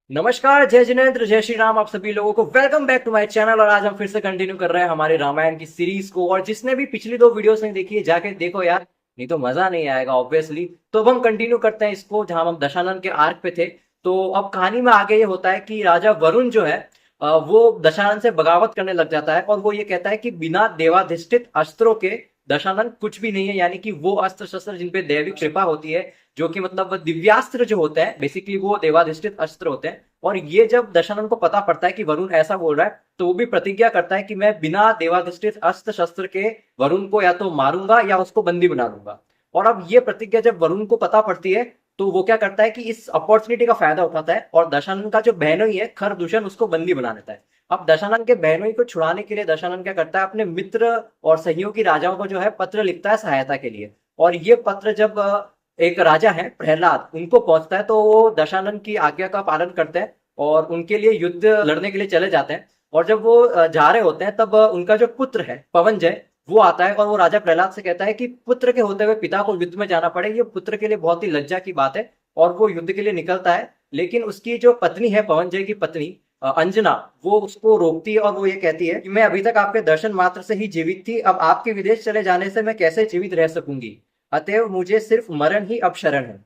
नमस्कार, जय जिनेन्द्र, जय श्री राम। आप सभी लोगों को welcome back to my channel. और आज हम फिर से कंटिन्यू कर रहे हैं हमारे रामायण की सीरीज को। और जिसने भी पिछली दो वीडियोस नहीं देखी है जाके देखो यार, नहीं तो मजा नहीं आएगा ऑब्वियसली। तो अब हम कंटिन्यू करते हैं इसको, जहां हम दशानन के आर्क पे थे। तो अब कहानी में आगे ये होता है कि राजा वरुण जो है वो दशानन से बगावत करने लग जाता है। और वो ये कहता है कि बिना देवाधिष्ठित अस्त्रों के दशानन कुछ भी नहीं है। यानी कि वो अस्त्र शस्त्र जिनपे दैवी कृपा होती है, जो कि मतलब दिव्यास्त्र जो होते हैं, बेसिकली वो देवाधिष्ठित अस्त्र होते हैं। और ये जब दशानन को पता पड़ता है कि वरुण ऐसा बोल रहा है, तो वो भी प्रतिज्ञा करता है कि मैं बिना देवाधिष्ठित अस्त्र शस्त्र के वरुण को या तो मारूंगा या उसको बंदी बना लूंगा। और अब ये प्रतिज्ञा जब वरुण को पता पड़ती है, तो वो क्या करता है कि इस अपॉर्चुनिटी का फायदा उठाता है और दशानन का जो बहनोई है खरदूषण, उसको बंदी बना लेता है। अब दशानन के बहनोई को छुड़ाने के लिए दशानन क्या करता है, अपने मित्र और सहयोगी राजाओं को जो है पत्र लिखता है सहायता के लिए। और ये पत्र जब एक राजा है प्रहलाद, उनको पहुंचता है, तो वो दशानन की आज्ञा का पालन करते हैं और उनके लिए युद्ध लड़ने के लिए चले जाते हैं। और जब वो जा रहे होते हैं, तब उनका जो पुत्र है पवनजय, वो आता है और वो राजा प्रहलाद से कहता है कि पुत्र के होते हुए पिता को युद्ध में जाना पड़े, ये पुत्र के लिए बहुत ही लज्जा की बात है। और वो युद्ध के लिए निकलता है, लेकिन उसकी जो पत्नी है, पवनजय की पत्नी अंजना, वो उसको रोकती है और वो ये कहती है कि मैं अभी तक आपके दर्शन मात्र से ही जीवित थी, अब आपके विदेश चले जाने से मैं कैसे जीवित रह सकूंगी। अतएव मुझे सिर्फ मरण ही अब शरण है।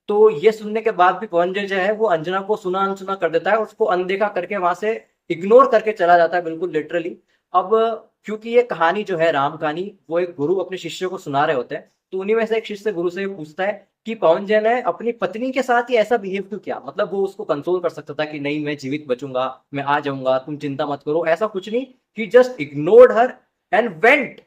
तो ये सुनने के बाद भी पवनजय जो है वो अंजना को सुना अनसुना कर देता है, उसको अनदेखा करके वहां से इग्नोर करके चला जाता है, बिल्कुल लिटरली। अब क्योंकि ये कहानी जो है, राम कहानी, वो एक गुरु अपने शिष्य को सुना रहे होते हैं, तो उन्हीं में से एक शिष्य गुरु से पूछता है कि पवनजय ने अपनी पत्नी के साथ ही ऐसा बिहेव क्यों किया। मतलब वो उसको कंसोल कर सकता था कि नहीं, मैं जीवित बचूंगा, मैं आ जाऊंगा, तुम चिंता मत करो, ऐसा कुछ नहीं। He just ignored her and went,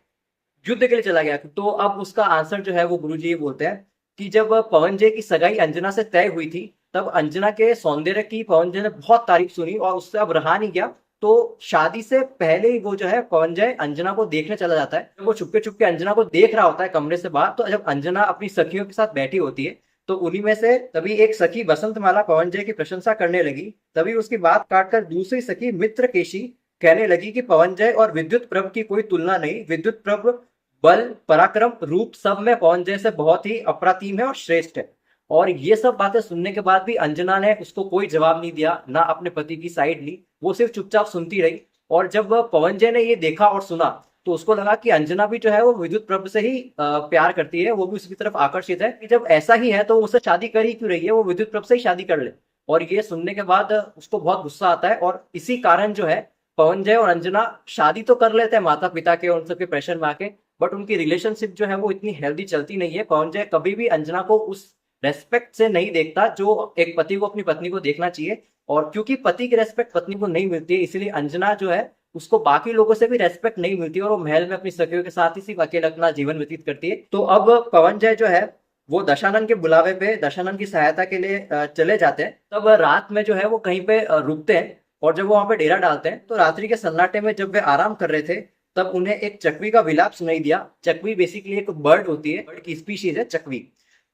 युद्ध के लिए चला गया। तो अब उसका आंसर जो है वो गुरुजी ये बोलते हैं कि जब पवनजय की सगाई अंजना से तय हुई थी, तब अंजना के सौंदर्य की पवनजय ने बहुत तारीफ सुनी और उससे अब रहा नहीं गया। तो शादी से पहले ही वो जो है पवनजय अंजना को देखने चला जाता है। वो चुपके चुपके अंजना को देख रहा होता है कमरे से बाहर। तो जब अंजना अपनी सखियों के साथ बैठी होती है, तो उन्हीं में से तभी एक सखी बसंतमाला पवनजय की प्रशंसा करने लगी। तभी उसकी बात काटकर दूसरी सखी मित्रकेशी कहने लगी कि पवनजय और विद्युत प्रभ की कोई तुलना नहीं। विद्युत प्रभ बल, पराक्रम, रूप सब में पवनजय से बहुत ही अप्रतिम है और श्रेष्ठ है। और ये सब बातें सुनने के बाद भी अंजना ने उसको कोई जवाब नहीं दिया, ना अपने पति की साइड ली, वो सिर्फ चुपचाप सुनती रही। और जब पवनजय ने ये देखा और सुना, तो उसको लगा कि अंजना भी जो है वो विद्युत प्रभ से ही प्यार करती है, वो भी उसकी तरफ आकर्षित है। कि जब ऐसा ही है तो उससे शादी कर ही क्यों रही है, वो विद्युत प्रभ से ही शादी कर ले। और ये सुनने के बाद उसको बहुत गुस्सा आता है, और इसी कारण जो है पवनजय और अंजना शादी तो कर लेते हैं माता पिता के और उन सबके प्रेशर में आके, बट उनकी रिलेशनशिप जो है वो इतनी हेल्दी चलती नहीं है। पवनजय कभी भी अंजना को उस रेस्पेक्ट से नहीं देखता जो एक पति को अपनी पत्नी को देखना चाहिए। और क्योंकि पति की रेस्पेक्ट पत्नी को नहीं मिलती है, इसलिए अंजना जो है उसको बाकी लोगों से भी रेस्पेक्ट नहीं मिलती, और वो महल में अपनी सखियों के साथ ही सिर्फ अकेले अपना जीवन व्यतीत करती है। तो अब पवनजय जो है वो दशानन के बुलावे पे दशानन की सहायता के लिए चले जाते हैं। तब रात में जो है वो कहीं पे रुकते हैं, और जब वो वहां पे डेरा डालते हैं, तो रात्रि के सन्नाटे में जब वे आराम कर रहे थे, तब उन्हें एक चकवी का विलाप सुनाई दिया। चकवी बेसिकली एक बर्ड होती है, बर्ड की स्पीशीज है चकवी।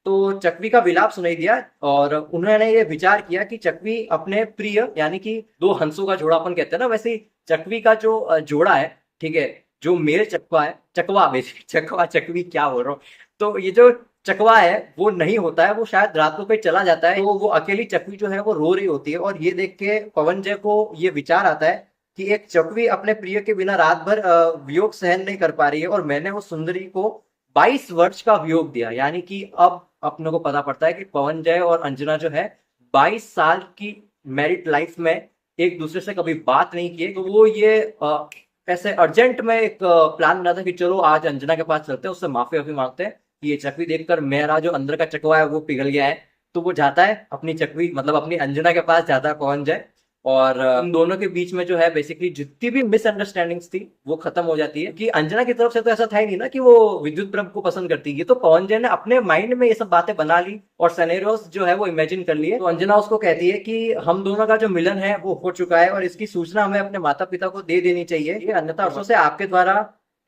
तो चकवी का विलाप सुनाई दिया, और उन्होंने ये विचार किया कि चकवी अपने प्रिय, यानी कि दो हंसों का जोड़ा अपन कहते हैं ना, वैसे ही चकवी का जो जोड़ा है, ठीक है, जो मेल चकवा है, चकवा बेसिकली, चकवा चकवी क्या बोल रहा हूँ। तो ये जो चकवा है वो नहीं होता है, वो शायद रात को कहीं चला जाता है। तो वो अकेली चकवी जो है वो रो रही होती है, और ये देख के पवनजय को ये विचार आता है कि एक चकवी अपने प्रिय के बिना रात भर वियोग सहन नहीं कर पा रही है, और मैंने उस सुंदरी को 22 वर्ष का वियोग दिया। यानी कि अब अपने को पता पड़ता है कि पवनजय और अंजना जो है 22 साल की मैरिड लाइफ में एक दूसरे से कभी बात नहीं किए। तो वो ये ऐसे अर्जेंट में एक प्लान बना था कि चलो आज अंजना के पास चलते हैं, उससे माफी वाफी मांगते हैं। ये चकवी देखकर मेरा जो अंदर का चकवा है वो पिघल गया है। तो वो जाता है अपनी चकवी, मतलब अपनी अंजना के पास जाता है पवनजय, और उन दोनों के बीच में जो है बेसिकली जितनी भी मिसअंडरस्टैंडिंग्स थी वो खत्म हो जाती है। कि अंजना की तरफ से तो ऐसा था ही नहीं ना कि वो विद्युत प्रभ को पसंद करती है, ये तो पवनजय ने अपने माइंड में ये सब बातें बना ली और सिनेरियोस जो है वो इमेजिन कर लिए। तो अंजना उसको कहती है कि हम दोनों का जो मिलन है वो हो चुका है, और इसकी सूचना हमें अपने माता पिता को दे देनी चाहिए, ये अन्यथा वर्षों से आपके द्वारा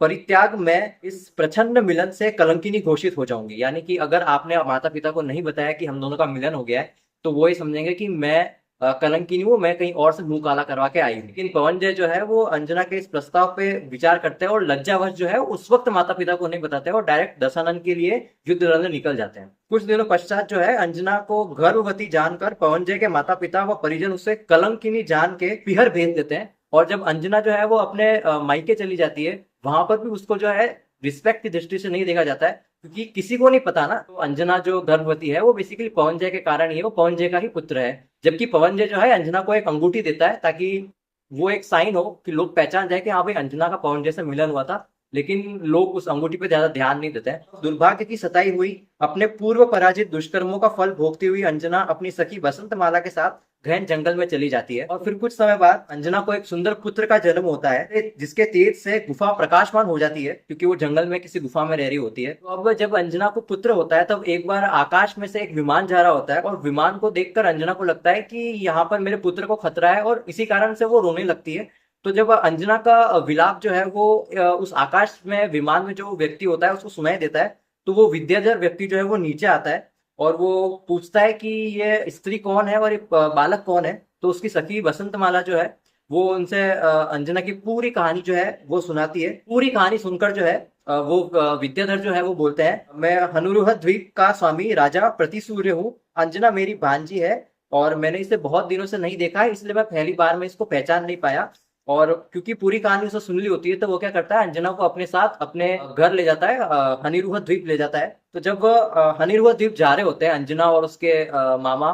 परित्याग में इस प्रचंड मिलन से कलंकिनी घोषित हो जाऊंगी। यानी कि अगर आपने माता पिता को नहीं बताया कि हम दोनों का मिलन हो गया है, तो वो ये समझेंगे कि मैं कलंकिनी हूँ, मैं कहीं और से मुंह काला करवा के आई हूँ। लेकिन पवनजय जो है वो अंजना के इस प्रस्ताव पे विचार करते हैं और लज्जावश जो है उस वक्त माता पिता को नहीं बताते और डायरेक्ट दशानन के लिए युद्ध लड़ने निकल जाते हैं। कुछ दिनों पश्चात जो है अंजना को गर्भवती जानकर पवनजय के माता पिता व परिजन उसे कलंकिनी जान के पिहर भेज देते हैं। और जब अंजना जो है वो अपने मायके चली जाती है, वहां पर भी उसको जो है रिस्पेक्ट की दृष्टि से नहीं देखा जाता है, क्योंकि किसी को नहीं पता ना। तो अंजना जो गर्भवती है वो बेसिकली पवनजय के कारण ही है, वो पवनजय का ही पुत्र है। जबकि पवनजय जो है अंजना को एक अंगूठी देता है ताकि वो एक साइन हो कि लोग पहचान जाए कि हाँ भाई अंजना का पवनजय से मिलन हुआ था। लेकिन लोग उस अंगूठी पे ज्यादा ध्यान नहीं देते हैं। दुर्भाग्य की सताई हुई अपने पूर्व पराजित दुष्कर्मों का फल भोगती हुई अंजना अपनी सखी बसंतमाला के साथ घने जंगल में चली जाती है। और फिर कुछ समय बाद अंजना को एक सुंदर पुत्र का जन्म होता है, जिसके तेज से गुफा प्रकाशमान हो जाती है, क्योंकि वो जंगल में किसी गुफा में रह रही होती है। तो अब जब अंजना को पुत्र होता है तब एक बार आकाश में से एक विमान जा रहा होता है और विमान को देखकर अंजना को लगता है कि यहाँ पर मेरे पुत्र को खतरा है और इसी कारण से वो रोने लगती है। तो जब अंजना का विलाप जो है वो उस आकाश में विमान में जो व्यक्ति होता है उसको सुनाई देता है, तो वो विद्याधर व्यक्ति जो है वो नीचे आता है और वो पूछता है कि ये स्त्री कौन है और ये बालक कौन है। तो उसकी सखी बसंतमाला जो है वो उनसे अंजना की पूरी कहानी जो है वो सुनाती है। पूरी कहानी सुनकर जो है वो विद्याधर जो है वो बोलते हैं, मैं हनुरुह द्वीप का स्वामी राजा प्रतिसूर्य हूँ। अंजना मेरी भांजी है और मैंने इसे बहुत दिनों से नहीं देखा है, इसलिए मैं पहली बार में इसको पहचान नहीं पाया। और क्योंकि पूरी कहानी उसे सुन ली होती है तो वो क्या करता है, अंजना को अपने साथ अपने घर ले जाता है, हनीरुह द्वीप ले जाता है। तो जब वो हनीरुह द्वीप जा रहे होते हैं अंजना और उसके मामा,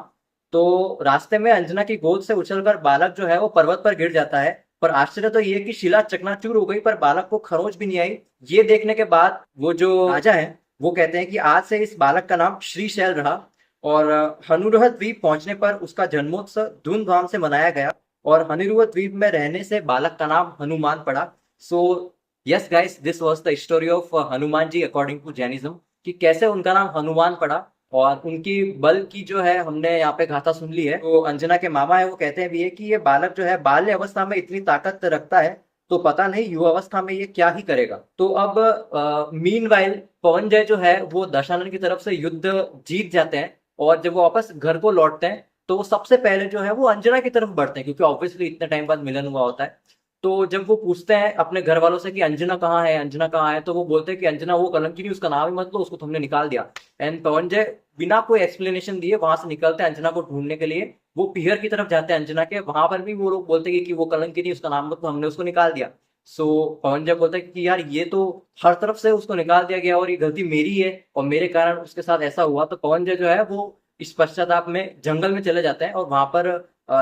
तो रास्ते में अंजना की गोद से उछलकर बालक जो है वो पर्वत पर गिर जाता है। पर आश्चर्य तो ये कि शिला चकनाचूर हो गई पर बालक को खरोंच भी नहीं आई। ये देखने के बाद वो जो राजा है वो कहते हैं कि आज से इस बालक का नाम श्रीशैल रहा। और हनुरुह द्वीप पहुंचने पर उसका जन्मोत्सव धूमधाम से मनाया गया और हनीरुह द्वीप में रहने से बालक का नाम हनुमान पड़ा। So yes guys, this was the story of Hanuman ji according to Jainism, कि कैसे उनका नाम हनुमान पड़ा। और उनकी बल की जो है हमने यहाँ पे गाथा सुन ली है। तो अंजना के मामा है वो कहते हैं भी है कि ये बालक जो है बाल्य अवस्था में इतनी ताकत रखता है तो पता नहीं युवा अवस्था में ये क्या ही करेगा। तो अब मीनवाइल पवनजय जो है वो दशानन की तरफ से युद्ध जीत जाते हैं और जब वो वापस घर को लौटते हैं तो वो सबसे पहले जो है वो अंजना की तरफ बढ़ते हैं, क्योंकि ऑब्वियसली इतने टाइम बाद मिलन हुआ होता है। तो जब वो पूछते हैं अपने घर वालों से कि अंजना कहाँ है, अंजना कहाँ है, तो वो बोलते हैं कि अंजना वो कलंकिनी, उसका नाम ही मत लो, उसको तुमने निकाल दिया। एंड पवनजय बिना कोई एक्सप्लेनेशन दिए वहां से निकलते हैं अंजना को ढूंढने के लिए। वो पीहर की तरफ जाते हैं अंजना के, वहां पर भी वो लोग बोलते हैं कि वो कलंकिनी, उसका नाम मत लो, हमने उसको निकाल दिया। सो पवनजय बोलता है कि यार ये तो हर तरफ से उसको निकाल दिया गया और ये गलती मेरी है और मेरे कारण उसके साथ ऐसा हुआ। तो पवनजय जो है वो इस पश्चाताप में जंगल में चले जाते हैं और वहां पर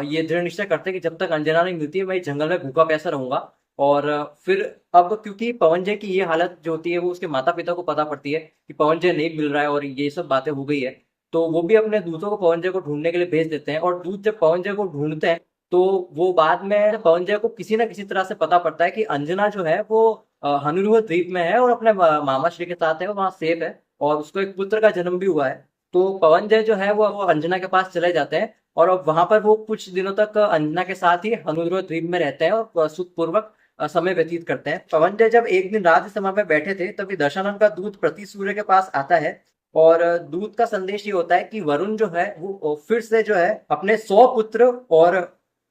ये दृढ़ निश्चय करते हैं कि जब तक अंजना नहीं मिलती है मैं इस जंगल में भूखा प्यासा रहूंगा। और फिर अब क्योंकि पवनजय की ये हालत जो होती है वो उसके माता पिता को पता पड़ती है कि पवनजय नहीं मिल रहा है और ये सब बातें हो गई है, तो वो भी अपने दूतों को पवनजय को ढूंढने के लिए भेज देते हैं। और दूत जब पवनजय को ढूंढते हैं तो वो बाद में पवनजय को किसी ना किसी तरह से पता पड़ता है कि अंजना जो है वो हनुरुह द्वीप में है और अपने मामा श्री के साथ है, वहां सेफ है और उसको एक पुत्र का जन्म भी हुआ है। तो पवनजय जो है वो अंजना के पास चले जाते हैं और अब वहां पर वो कुछ दिनों तक अंजना के साथ ही हनुरुह द्वीप में रहते हैं और सुखपूर्वक समय व्यतीत करते हैं। पवनजय जब एक दिन राज्य सभा में बैठे थे तभी दशानन का दूत प्रतिसूर्य के पास आता है और दूत का संदेश ये होता है कि वरुण जो है वो फिर से जो है अपने 100 पुत्र और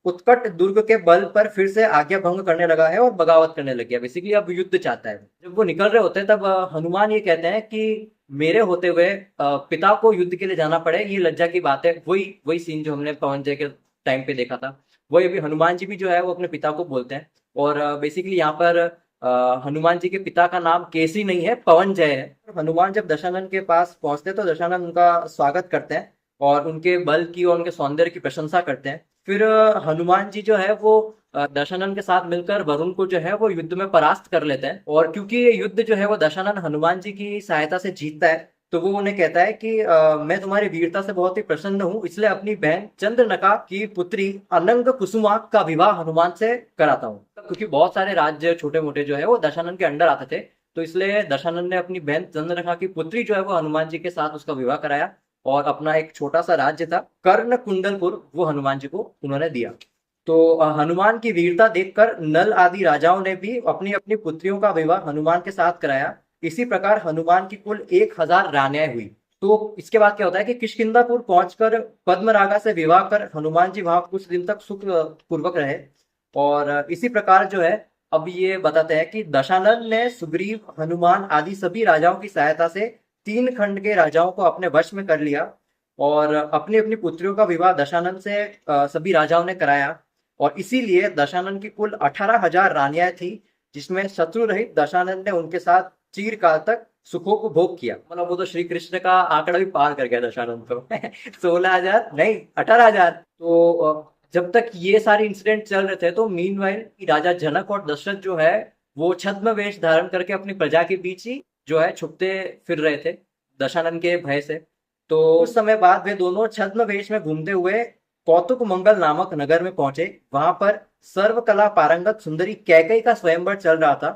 उत्कट दुर्ग के बल पर फिर से आज्ञा भंग करने लगा है और बगावत करने लग गया। बेसिकली अब युद्ध चाहता है। जब वो निकल रहे होते हैं तब हनुमान ये कहते हैं कि मेरे होते हुए पिता को युद्ध के लिए जाना पड़े, ये लज्जा की बात है। वही वही सीन जो हमने पवनजय के टाइम पे देखा था, वही अभी हनुमान जी भी जो है वो अपने पिता को बोलते हैं। और बेसिकली यहाँ पर हनुमान जी के पिता का नाम केसरी नहीं है, पवनजय है। हनुमान जब दशानन के पास पहुंचते हैं तो दशानन उनका स्वागत करते हैं और उनके बल की और उनके सौंदर्य की प्रशंसा करते हैं। फिर हनुमान जी जो है वो दशानन के साथ मिलकर वरुण को जो है वो युद्ध में परास्त कर लेते हैं। और क्योंकि ये युद्ध जो है वो दशानन हनुमान जी की सहायता से जीतता है तो वो उन्हें कहता है कि मैं तुम्हारी वीरता से बहुत ही प्रसन्न हूँ, इसलिए अपनी बहन चंद्रनका की पुत्री अनंग कुसुमा का विवाह हनुमान से कराता हूँ। क्योंकि बहुत सारे राज्य छोटे मोटे जो है वो दशानन के अंडर आते थे, तो इसलिए दशानन ने अपनी बहन चंद्रनका की पुत्री जो है वो हनुमान जी के साथ उसका विवाह कराया और अपना एक छोटा सा राज्य था कर्ण कुंडलपुर वो हनुमान जी को उन्होंने दिया। तो हनुमान की वीरता देखकर नल आदि राजाओं ने भी अपनी अपनी पुत्रियों का विवाह हनुमान के साथ कराया। इसी प्रकार हनुमान की कुल 1000 रानियां हुई। तो इसके बाद क्या होता है कि किष्किंधापुर पहुंचकर पद्मरागा से विवाह कर हनुमान जी वहां कुछ दिन तक सुख पूर्वक रहे। और इसी प्रकार जो है, अब ये बताते हैं कि दशानन ने सुग्रीव, हनुमान आदि सभी राजाओं की सहायता से 3 खंड के राजाओं को अपने वश में कर लिया और अपनी अपनी पुत्रियों का विवाह दशानन से सभी राजाओं ने कराया। और इसीलिए दशानन की कुल 18,000 रानियां थी, जिसमें शत्रु रहित दशानन ने उनके साथ चिरकाल तक सुखों को भोग किया। मतलब वो तो श्री कृष्ण का आंकड़ा भी पार कर गया दशानन तो 16,000 नहीं 18,000। तो जब तक ये सारे इंसिडेंट चल रहे थे तो मीनवाइल राजा जनक और दशरथ जो है वो छद्म वेश धारण करके अपनी प्रजा के बीच ही जो है छुपते फिर रहे थे दशानन के भय से। तो उस समय बाद वे दोनों छद्म वेश में घूमते हुए कौतुक मंगल नामक नगर में पहुंचे। वहां पर सर्वकला पारंगत सुंदरी कैकई का स्वयंवर चल रहा था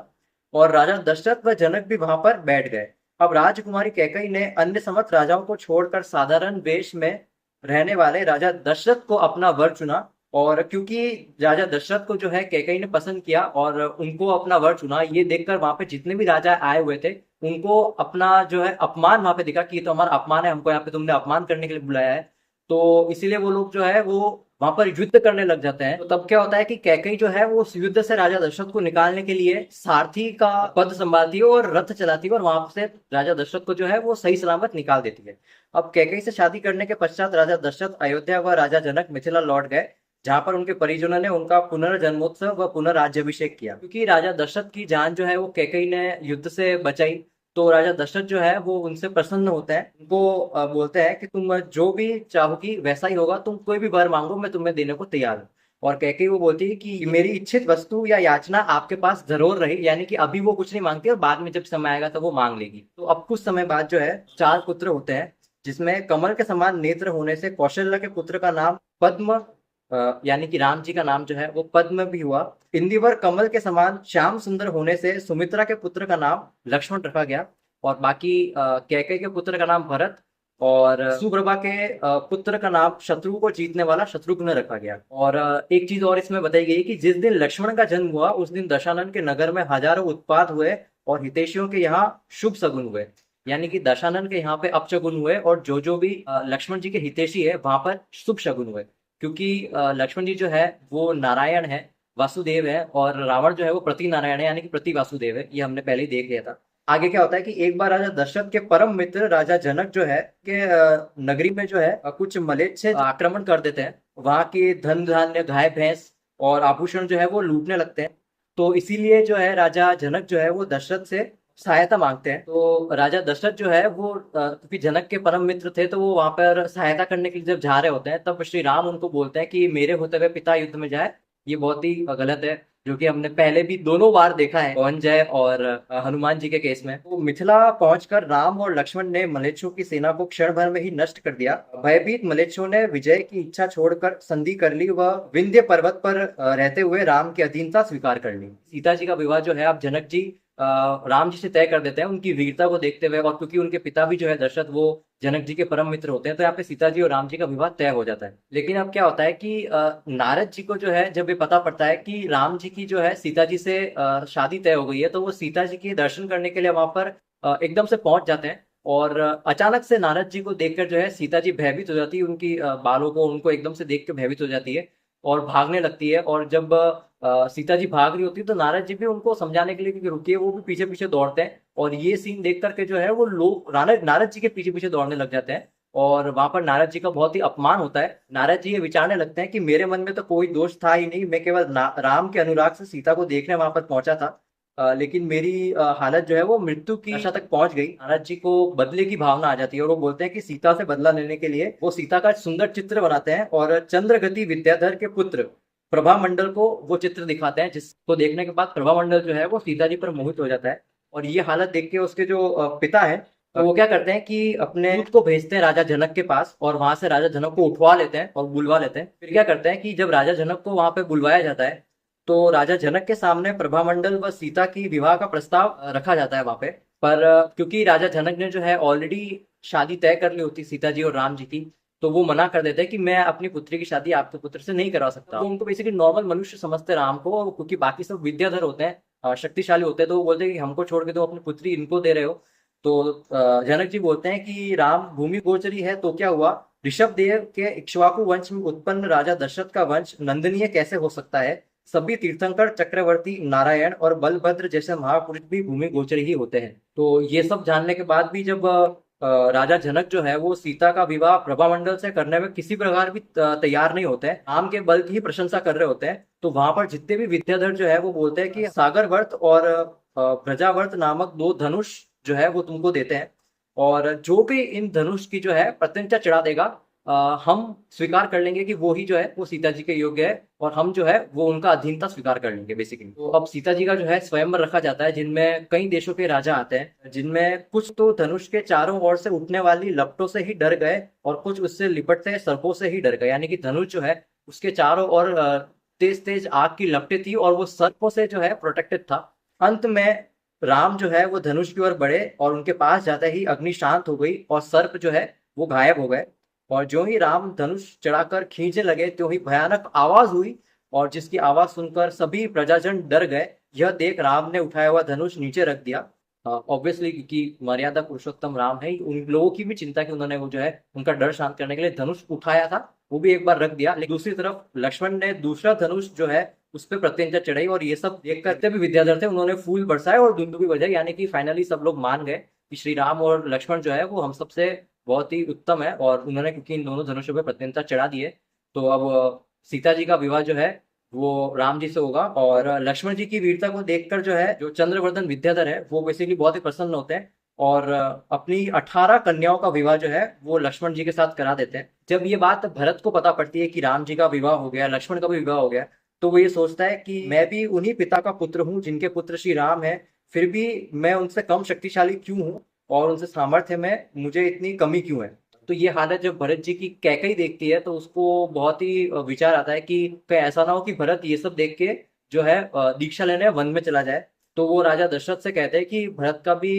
और राजा दशरथ व जनक भी वहां पर बैठ गए। अब राजकुमारी कैकई ने अन्य समस्त राजाओं को छोड़कर साधारण वेश में रहने वाले राजा दशरथ को अपना वर चुना। और क्योंकि राजा दशरथ को जो है कैकई ने पसंद किया और उनको अपना वर चुना, ये देखकर वहां पे जितने भी राजा आए हुए थे उनको अपना जो है अपमान वहां पे दिखा कि ये तो हमारा अपमान है, हमको यहाँ पे तुमने अपमान करने के लिए बुलाया है। तो इसीलिए वो लोग जो है वो वहां पर युद्ध करने लग जाते हैं। तो तब क्या होता है कि कैकई जो है वो उस युद्ध से राजा दशरथ को निकालने के लिए सारथी का पद संभालती है और रथ चलाती है और वहां से राजा दशरथ को जो है वो सही सलामत निकाल देती है। अब कैकई से शादी करने के पश्चात राजा दशरथ अयोध्या व राजा जनक मिथिला लौट गए, जहां पर उनके परिजनों ने उनका पुनर्जन्मोत्सव व पुनर्राज्याभिषेक किया। क्योंकि राजा दशरथ की जान जो है वो कैकई ने युद्ध से बचाई, तो राजा दशरथ जो है वो उनसे प्रसन्न होते हैं। उनको बोलते हैं कि तुम जो भी चाहोगी वैसा ही होगा, तुम कोई भी वर मांगो मैं तुम्हें देने को तैयार हूँ। और कैकेयी वो बोलती है कि मेरी इच्छित वस्तु या याचना आपके पास जरूर रही, यानी कि अभी वो कुछ नहीं मांगती और बाद में जब समय आएगा तो वो मांग लेगी। तो अब कुछ समय बाद जो है 4 पुत्र होते हैं, जिसमें कमल के समान नेत्र होने से कौशल्य के पुत्र का नाम पद्म यानी कि राम जी का नाम जो है वो पद्म भी हुआ। इंदिवर कमल के समान श्याम सुंदर होने से सुमित्रा के पुत्र का नाम लक्ष्मण रखा गया। और बाकी कैकेयी के पुत्र का नाम भरत और सुप्रभा के पुत्र का नाम शत्रु को जीतने वाला शत्रुघ्न रखा गया। और एक चीज और इसमें बताई गई कि जिस दिन लक्ष्मण का जन्म हुआ उस दिन दशानन के नगर में हजारों उत्पात हुए और हितैषियों के यहाँ शुभ सगुन हुए, यानी कि दशानन के यहाँ पे अपशगुन हुए और जो भी लक्ष्मण जी के हितैषी है वहां पर शुभ शगुन हुए। क्योंकि लक्ष्मण जी जो है वो नारायण है, वासुदेव है, और रावण जो है वो प्रति नारायण है यानी कि प्रति वासुदेव है। ये हमने पहले ही देख लिया था। आगे क्या होता है कि एक बार राजा दशरथ के परम मित्र राजा जनक जो है के नगरी में जो है कुछ मलेच्छ आक्रमण कर देते हैं। वहां के धन धान्य, गाय भैंस और आभूषण जो है वो लूटने लगते हैं। तो इसीलिए जो है राजा जनक जो है वो दशरथ से सहायता मांगते हैं। तो राजा दशरथ जो है वो क्योंकि जनक के परम मित्र थे तो वो वहां पर सहायता करने के लिए जब जा रहे होते हैं तब श्री राम उनको बोलते हैं कि मेरे होते हुए पिता युद्ध में जाए, ये बहुत ही गलत है, जो कि हमने पहले भी दोनों बार देखा है पवन जय और हनुमान जी के केस में। तो मिथिला पहुंचकर राम और लक्ष्मण ने मलेच्छों की सेना को क्षण भर में ही नष्ट कर दिया। भयभीत मलेच्छों ने विजय की इच्छा छोड़कर संधि कर ली व विंध्य पर्वत पर रहते हुए राम की अधीनता स्वीकार कर ली। सीता जी का विवाह जो है अब जनक जी राम जी से तय कर देते हैं उनकी वीरता को देखते हुए, और क्योंकि उनके पिता भी जो है दशरथ वो जनक जी के परम मित्र होते हैं तो यहाँ पे सीता जी और राम जी का विवाह तय हो जाता है। लेकिन अब क्या होता है कि नारद जी को जो है जब ये पता पड़ता है कि राम जी की जो है सीता जी से शादी तय हो गई है, तो वो सीता जी के दर्शन करने के लिए वहां पर एकदम से पहुंच जाते हैं। और अचानक से नारद जी को देखकर जो है सीता जी भयभीत हो जाती है, उनकी बालों को उनको एकदम से देख के भयभीत हो जाती है और भागने लगती है। और जब सीता जी भाग रही होती है तो नारद जी भी उनको समझाने के लिए कि रुकिए, वो भी पीछे पीछे दौड़ते हैं। और ये सीन देख करके जो है वो लोग नारद जी के पीछे पीछे दौड़ने लग जाते हैं और वहां पर नारद जी का बहुत ही अपमान होता है। नारद जी ये विचारने लगते हैं कि मेरे मन में तो कोई दोष था ही नहीं, मैं केवल राम के अनुराग से सीता को देखने वहां पर पहुंचा था। लेकिन मेरी हालत जो है वो मृत्यु की दशा तक पहुंच गई। नारद जी को बदले की भावना आ जाती है और वो बोलते हैं कि सीता से बदला लेने के लिए वो सीता का सुंदर चित्र बनाते हैं और चंद्रगति विद्याधर के पुत्र प्रभामंडल को वो चित्र दिखाते हैं, जिसको देखने के बाद प्रभामंडल जो है वो सीता जी पर मोहित हो जाता है। और ये हालत देख के उसके जो पिता है तो वो क्या करते हैं कि अपने दूत को भेजते हैं राजा जनक के पास और वहां से राजा जनक को उठवा लेते हैं और बुलवा लेते हैं। फिर क्या करते हैं कि जब राजा जनक को वहां पे बुलवाया जाता है तो राजा जनक के सामने प्रभामंडल व सीता की विवाह का प्रस्ताव रखा जाता है वहां पे। पर क्योंकि राजा जनक ने जो है ऑलरेडी शादी तय कर ली होती सीता जी और राम जी की, तो वो मना कर देते हैं कि मैं अपनी पुत्री की शादी आपके पुत्र से नहीं करवा सकता। वो उनको बेसिकली नॉर्मल मनुष्य समझते राम को, क्योंकि बाकी सब विद्याधर होते हैं, शक्तिशाली होते हैं, तो वो बोलते हैं कि हमको छोड़ के तो अपनी पुत्री इनको दे रहे हो। तो जनक जी बोलते हैं कि राम भूमि गोचरी है तो क्या हुआ, ऋषभ देव के इक्ष्वाकु वंश में उत्पन्न राजा दशरथ का वंश नंदनीय कैसे हो सकता है। सभी तीर्थंकर चक्रवर्ती नारायण और बलभद्र जैसे महापुरुष भी भूमि गोचरी ही होते हैं। तो ये सब जानने के बाद भी जब राजा जनक जो है वो सीता का विवाह प्रभामंडल से करने में किसी प्रकार भी तैयार नहीं होते हैं, राम के बल की ही प्रशंसा कर रहे होते हैं। तो वहां पर जितने भी विद्याधर जो है वो बोलते हैं कि सागरवर्त और प्रजावर्त नामक दो धनुष जो है वो तुमको देते हैं, और जो भी इन धनुष की जो है प्रत्यंचा चढ़ा देगा हम स्वीकार कर लेंगे कि वो ही जो है वो सीता जी के योग्य है, और हम जो है वो उनका अधीनता स्वीकार कर लेंगे बेसिकली। तो अब सीता जी का जो है स्वयंवर रखा जाता है, जिनमें कई देशों के राजा आते हैं, जिनमें कुछ तो धनुष के चारों ओर से उठने वाली लपटों से ही डर गए और कुछ उससे लिपटते सर्पों से ही डर गए। यानी कि धनुष जो है उसके चारों ओर तेज तेज आग की लपटें थी और वो सर्पों से जो है प्रोटेक्टेड था। अंत में राम जो है वो धनुष की ओर बढ़े और उनके पास जाते ही अग्नि शांत हो गई और सर्प जो है वो गायब हो गए। और जो ही राम धनुष चढ़ाकर खींचने लगे त्यों ही भयानक आवाज हुई, और जिसकी आवाज सुनकर सभी प्रजाजन डर गए। यह देख राम ने उठाया हुआ धनुष नीचे रख दिया। ऑब्वियसली क्योंकि मर्यादा पुरुषोत्तम राम है, उन लोगों की भी चिंता की उन्होंने वो जो है उनका डर शांत करने के लिए धनुष उठाया था, वो भी एक बार रख दिया। लेकिन दूसरी तरफ लक्ष्मण ने दूसरा धनुष जो है उस पर प्रत्यंचा चढ़ाई, और ये सब देख करते भी विद्याधर थे, उन्होंने फूल बरसाए और दुंदुभी बजाई। यानी कि फाइनली सब लोग मान गए कि श्री राम और लक्ष्मण जो है वो हम सबसे बहुत ही उत्तम है, और उन्होंने क्योंकि इन दोनों धनुषों पर प्रत्यंता चढ़ा दी है, तो अब सीता जी का विवाह जो है वो राम जी से होगा। और लक्ष्मण जी की वीरता को देखकर जो है जो चंद्रवर्धन विद्याधर है वो बेसिकली बहुत ही प्रसन्न होते हैं, और अपनी 18 कन्याओं का विवाह जो है वो लक्ष्मण जी के साथ करा देते हैं। जब ये बात भरत को पता पड़ती है कि राम जी का विवाह हो गया, लक्ष्मण का भी विवाह हो गया, तो वो ये सोचता है कि मैं भी उन्हीं पिता का पुत्र हूँ जिनके पुत्र श्री राम है, फिर भी मैं उनसे कम शक्तिशाली क्यों हूँ और उनसे सामर्थ्य में मुझे इतनी कमी क्यों है। तो ये हालत जब भरत जी की कैकई देखती है तो उसको बहुत ही विचार आता है कि कहीं ऐसा ना हो कि भरत ये सब देख के जो है दीक्षा लेने वन में चला जाए। तो वो राजा दशरथ से कहते हैं कि भरत का भी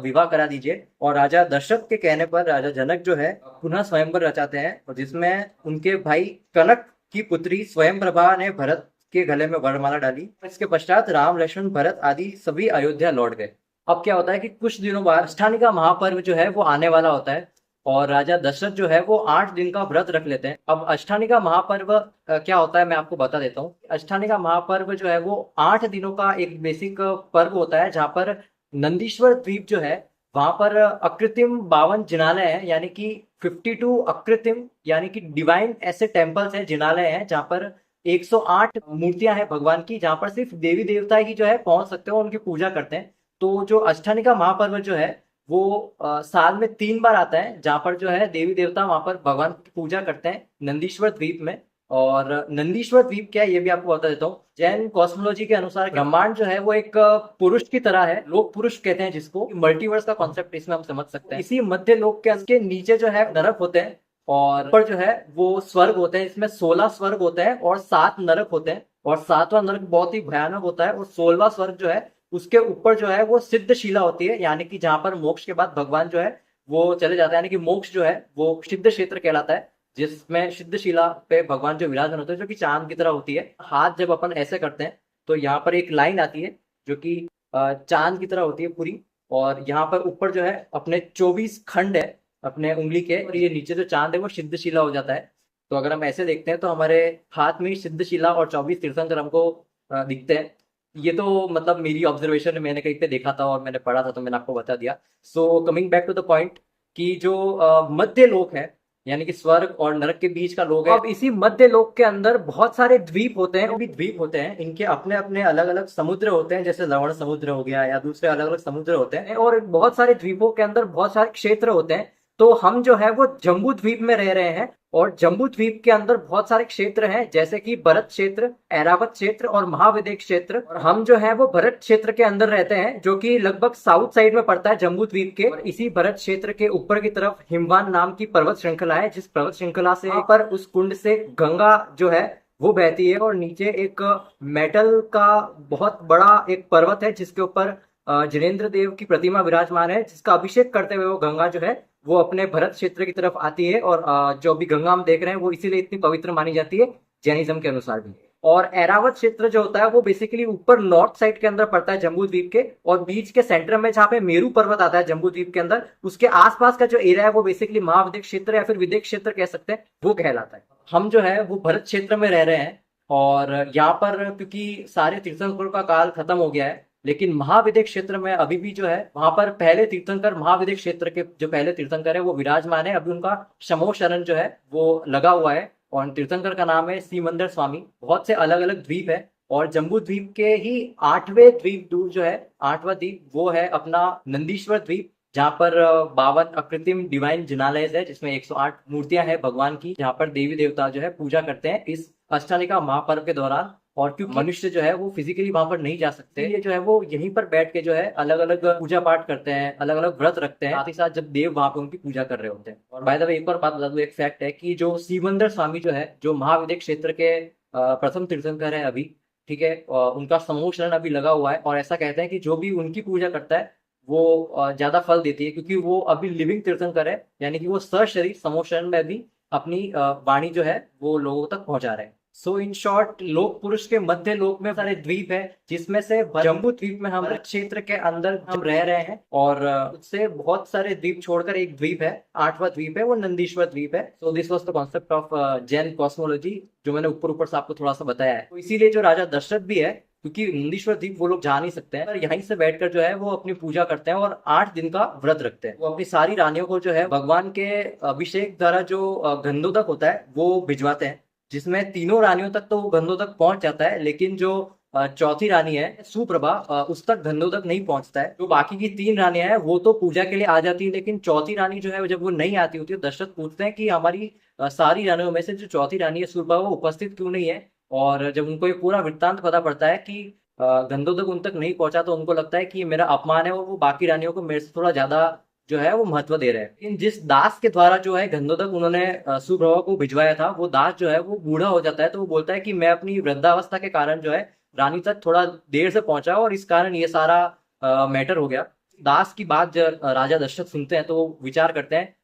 विवाह करा दीजिए, और राजा दशरथ के कहने पर राजा जनक जो है पुनः स्वयंवर रचाते हैं, और जिसमें उनके भाई कनक की पुत्री स्वयंप्रभा ने भरत के गले में वरमाला डाली। इसके पश्चात राम लक्ष्मण भरत आदि सभी अयोध्या लौट गए। अब क्या होता है कि कुछ दिनों बाद अष्टानी का महापर्व जो है वो आने वाला होता है, और राजा दशरथ जो है वो 8 दिन का व्रत रख लेते हैं। अब अष्टानी का महापर्व क्या होता है मैं आपको बता देता हूँ। अष्टानी का महापर्व जो है वो 8 दिनों का एक बेसिक पर्व होता है, जहाँ पर नंदीश्वर द्वीप जो है वहां पर अकृत्रिम 52 जिनालय हैं, यानी कि 52 अकृत्रिम यानी कि डिवाइन ऐसे टेम्पल्स हैं, जिनालय हैं, जहाँ पर 108 मूर्तियां हैं भगवान की, जहाँ पर सिर्फ देवी देवता ही जो है पहुंच सकते हैं, उनकी पूजा करते हैं। तो जो अष्टानी का महापर्व जो है वो साल में 3 बार आता है, जहाँ पर जो है देवी देवता वहां पर भगवान की पूजा करते हैं नंदीश्वर द्वीप में। और नंदीश्वर द्वीप क्या है ये भी आपको बता देता हूँ। जैन कॉस्मोलॉजी के अनुसार ब्रह्मांड जो है वो एक पुरुष की तरह है, लोक पुरुष कहते हैं जिसको, मल्टीवर्स का कॉन्सेप्ट इसमें हम समझ सकते हैं। इसी मध्य लोक के नीचे जो है नरक होते हैं, और ऊपर जो है वो स्वर्ग होते हैं। इसमें 16 स्वर्ग होते हैं और 7 नरक होते हैं, और 7वां नरक बहुत ही भयानक होता है, और 16वां स्वर्ग जो है उसके ऊपर जो है वो सिद्धशिला होती है, यानी कि जहां पर मोक्ष के बाद भगवान जो है वो चले जाते हैं। यानी कि मोक्ष जो है वो सिद्ध क्षेत्र कहलाता है, जिसमें सिद्धशिला पे भगवान जो विराजमान होते हैं, जो कि चांद की तरह होती है। हाथ जब अपन ऐसे करते हैं तो यहाँ पर एक लाइन आती है जो कि चांद की तरह होती है पूरी, और यहाँ पर ऊपर जो है अपने 24 खंड है अपने उंगली के, और ये नीचे जो चांद है वो सिद्धशिला हो जाता है। तो अगर हम ऐसे देखते हैं तो हमारे हाथ में सिद्धशिला और 24 तीर्थंकर हमको दिखते हैं। ये तो मतलब मेरी ऑब्जर्वेशन है, मैंने कहीं पे देखा था और मैंने पढ़ा था तो मैंने आपको बता दिया। So coming back to the point कि जो मध्य लोक है यानी कि स्वर्ग और नरक के बीच का लोक है, अब इसी मध्य लोक के अंदर बहुत सारे द्वीप होते हैं। भी द्वीप होते हैं, इनके अपने अपने अलग अलग समुद्र होते हैं, जैसे लवण समुद्र हो गया या दूसरे अलग अलग समुद्र होते हैं, और बहुत सारे द्वीपों के अंदर बहुत सारे क्षेत्र होते हैं। तो हम जो है वो जम्बू द्वीप में रह रहे हैं, और जम्बू द्वीप के अंदर बहुत सारे क्षेत्र हैं, जैसे कि भरत क्षेत्र, ऐरावत क्षेत्र और महाविदेक क्षेत्र। और हम जो है वो भरत क्षेत्र के अंदर रहते हैं, जो कि लगभग साउथ साइड में पड़ता है जम्बू द्वीप के। और इसी भरत क्षेत्र के ऊपर की तरफ हिमवान नाम की पर्वत श्रृंखला है, जिस पर्वत श्रृंखला से पर उस कुंड से गंगा जो है वो बहती है। और नीचे एक मेटल का बहुत बड़ा एक पर्वत है, जिसके ऊपर जिनेन्द्र देव की प्रतिमा विराजमान है, जिसका अभिषेक करते हुए वो गंगा जो है वो अपने भरत क्षेत्र की तरफ आती है। और जो भी गंगा हम देख रहे हैं वो इसीलिए इतनी पवित्र मानी जाती है जैनिज्म के अनुसार भी। और एरावत क्षेत्र जो होता है वो बेसिकली ऊपर नॉर्थ साइड के अंदर पड़ता है जम्बू द्वीप के, और बीच के सेंटर में जहाँ पे मेरू पर्वत आता है जम्बू द्वीप के अंदर, उसके आसपास का जो एरिया है वो बेसिकली महाविद्य क्षेत्र या फिर विद्य क्षेत्र कह सकते हैं, वो कहलाता है। हम जो है वो भरत क्षेत्र में रह रहे हैं, और यहाँ पर क्योंकि सारे तीर्थंकरों का काल खत्म हो गया है, लेकिन महाविद्य क्षेत्र में अभी भी जो है वहां पर पहले तीर्थंकर, महाविद्य क्षेत्र के जो पहले तीर्थंकर है वो विराजमान है। अभी उनका शमो शरण जो है वो लगा हुआ है, और तीर्थंकर का नाम है सीमंदर स्वामी। बहुत से अलग अलग द्वीप है, और जम्बू द्वीप के ही 8वें द्वीप दूर जो है, 8वां द्वीप वो है अपना नंदीश्वर द्वीप, जहाँ पर 52 अकृत्रिम डिवाइन जिनालय है, जिसमें 108 मूर्तियां हैं भगवान की, जहाँ पर देवी देवता जो है पूजा करते हैं इस अष्टालिका महापर्व के दौरान। और क्योंकि मनुष्य जो है वो फिजिकली वहां पर नहीं जा सकते, ये जो है वो यहीं पर बैठ के जो है अलग अलग पूजा पाठ करते हैं, अलग अलग व्रत रखते हैं, साथ ही साथ जब देव वहां पर उनकी पूजा कर रहे होते हैं। और बाय द वे एक और बात बता दूं, एक फैक्ट है कि जो सीमंदर स्वामी जो है, जो महाविद्य क्षेत्र के प्रथम तीर्थंकर है अभी, ठीक है, उनका समूह शरण अभी लगा हुआ है, और ऐसा कहते हैं कि जो भी उनकी पूजा करता है वो ज्यादा फल देती है, क्योंकि वो अभी लिविंग तीर्थंकर है, यानी कि वो सशरीर समूह शरण में भी अपनी वाणी जो है वो लोगों तक पहुंचा रहे हैं। सो इन शॉर्ट, लोक पुरुष के मध्य लोक में सारे द्वीप है, जिसमें से जम्बू द्वीप में हम क्षेत्र के अंदर हम रह रहे हैं, और उससे बहुत सारे द्वीप छोड़कर एक द्वीप है, 8वां द्वीप है, वो नंदीश्वर द्वीप है। So this was the concept of Jain cosmology, जो मैंने ऊपर ऊपर से आपको थोड़ा सा बताया है। तो इसीलिए जो राजा दशरथ भी है, क्योंकि नंदीश्वर द्वीप वो लोग जा नहीं सकते हैं, पर यहीं से बैठकर जो है वो अपनी पूजा करते हैं और 8 दिन का व्रत रखते हैं। वो अपनी सारी रानियों को जो है भगवान के अभिषेक द्वारा जो गंधोदक होता है वो भिजवाते हैं, जिसमें तीनों रानियों तक तो वो गंधोदक पहुंच जाता है, लेकिन जो चौथी रानी है सुप्रभा, उस तक गंधोदक नहीं पहुंचता है। जो बाकी की 3 रानियां हैं वो तो पूजा के लिए आ जाती है, लेकिन चौथी रानी जो है जब वो नहीं आती होती है, दशरथ पूछते हैं कि हमारी सारी रानियों में से जो चौथी रानी है सुप्रभा, वो उपस्थित क्यों नहीं है। और जब उनको ये पूरा वृत्तांत पता पड़ता है कि गंधोदक उन तक नहीं पहुंचा, तो उनको लगता है कि ये मेरा अपमान है, और वो बाकी रानियों को मेरे से थोड़ा ज्यादा जो है वो महत्व दे रहे हैं। लेकिन जिस दास के द्वारा जो है गंधोदक उन्होंने सुप्रभा को भिजवाया था, वो दास जो है वो बूढ़ा हो जाता है, तो वो बोलता है कि मैं अपनी वृद्धावस्था के कारण जो है रानी तक थोड़ा देर से पहुंचा, और इस कारण ये सारा मैटर हो गया। दास की बात जब राजा दशरथ सुनते हैं तो वो विचार करते हैं,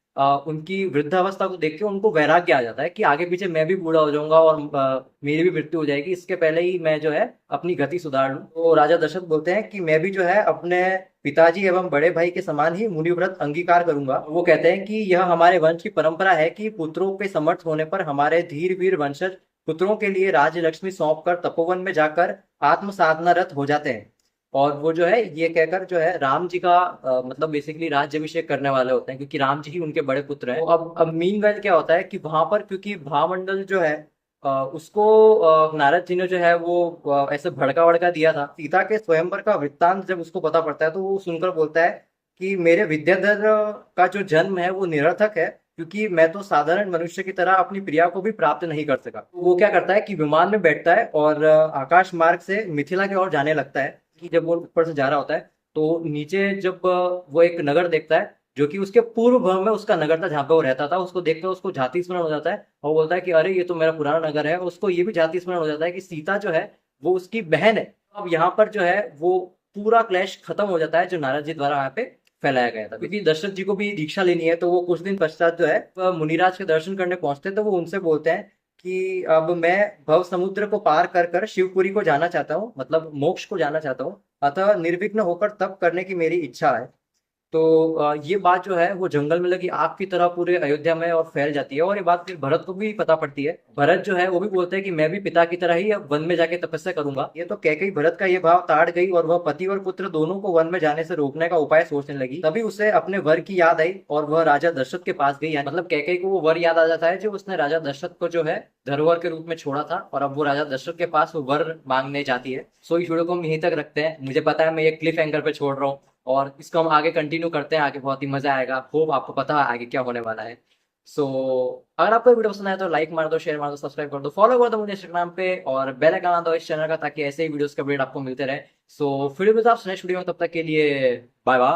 उनकी वृद्धावस्था को देख के उनको वैराग्य आ जाता है कि आगे पीछे मैं भी बूढ़ा हो जाऊंगा और मेरी भी मृत्यु हो जाएगी, इसके पहले ही मैं जो है अपनी गति सुधार लूं। तो राजा दशरथ बोलते हैं कि मैं भी जो है अपने पिताजी एवं बड़े भाई के समान ही मुनि व्रत अंगीकार करूंगा। वो कहते हैं कि यह हमारे वंश की परंपरा है कि पुत्रों के समर्थ होने पर हमारे धीर वीर वंशज पुत्रों के लिए राज्य लक्ष्मी सौंप कर तपोवन में जाकर आत्म साधनारत हो जाते हैं। और वो जो है ये कहकर जो है राम जी का मतलब बेसिकली राज्याभिषेक करने वाले होते हैं, क्योंकि राम जी ही उनके बड़े पुत्र हैं। तो अब मीनवाइल क्या होता है कि वहां पर क्योंकि भामंडल जो है उसको नारद जी ने जो है वो ऐसे भड़का वड़का दिया था। सीता के स्वयंवर का वृत्तांत जब उसको पता पड़ता है तो वो सुनकर बोलता है कि मेरे विद्याधर का जो जन्म है वो निरर्थक है, क्योंकि मैं तो साधारण मनुष्य की तरह अपनी प्रिया को भी प्राप्त नहीं कर सका। तो वो क्या करता है कि विमान में बैठता है और आकाश मार्ग से मिथिला की ओर जाने लगता है। कि जब वो ऊपर से जा रहा होता है तो नीचे जब वो एक नगर देखता है, जो कि उसके पूर्व भाग में उसका नगर था जहाँ पे वो रहता था, उसको देखकर उसको जाति स्मरण हो जाता है, और वो बोलता है कि अरे ये तो मेरा पुराना नगर है। उसको ये भी जाति स्मरण हो जाता है कि सीता जो है वो उसकी बहन है। अब यहाँ पर जो है वो पूरा क्लैश खत्म हो जाता है जो नारद जी द्वारा यहाँ पे फैलाया गया था। क्योंकि दशरथ जी को भी दीक्षा लेनी है, तो वो कुछ दिन पश्चात जो है वह मुनिराज के दर्शन करने पहुंचते हैं। तो वो उनसे बोलते हैं कि अब मैं भव समुद्र को पार कर कर शिवपुरी को जाना चाहता हूँ, मतलब मोक्ष को जाना चाहता हूँ, अतः निर्विघ्न होकर तप करने की मेरी इच्छा है। तो ये बात जो है वो जंगल में लगी आग की तरह पूरे अयोध्या में और फैल जाती है, और ये बात फिर भरत को भी पता पड़ती है। भरत जो है वो भी बोलते हैं कि मैं भी पिता की तरह ही अब वन में जाके तपस्या करूंगा। ये तो कैकेयी भरत का ये भाव ताड़ गई, और वह पति और पुत्र दोनों को वन में जाने से रोकने का उपाय सोचने लगी। तभी उसे अपने वर की याद आई और वह राजा दशरथ के पास गई। मतलब कैकेयी को वो वर याद आ जाता है जो उसने राजा दशरथ को जो है धरोहर के रूप में छोड़ा था, और अब वो राजा दशरथ के पास वो वर मांगने जाती है। सो इस वीडियो को हम यहीं तक रखते हैं। मुझे पता है मैं ये क्लिफ एंकर पे छोड़ रहा हूँ, और इसको हम आगे कंटिन्यू करते हैं, आगे बहुत ही मजा आएगा। होप आपको पता है आगे क्या होने वाला है। सो अगर आपको वीडियो पसंद आए तो लाइक मार दो, शेयर मार दो, सब्सक्राइब कर दो, फॉलो कर दो मुझे इंस्टाग्राम पे, और बेल आइकन दो इस चैनल का, ताकि ऐसे ही वीडियोस के अपडेट आपको मिलते रहे। सो फिर मिलते हैं आपसे नेक्स्ट वीडियो में, तब तक के लिए बाय बाय।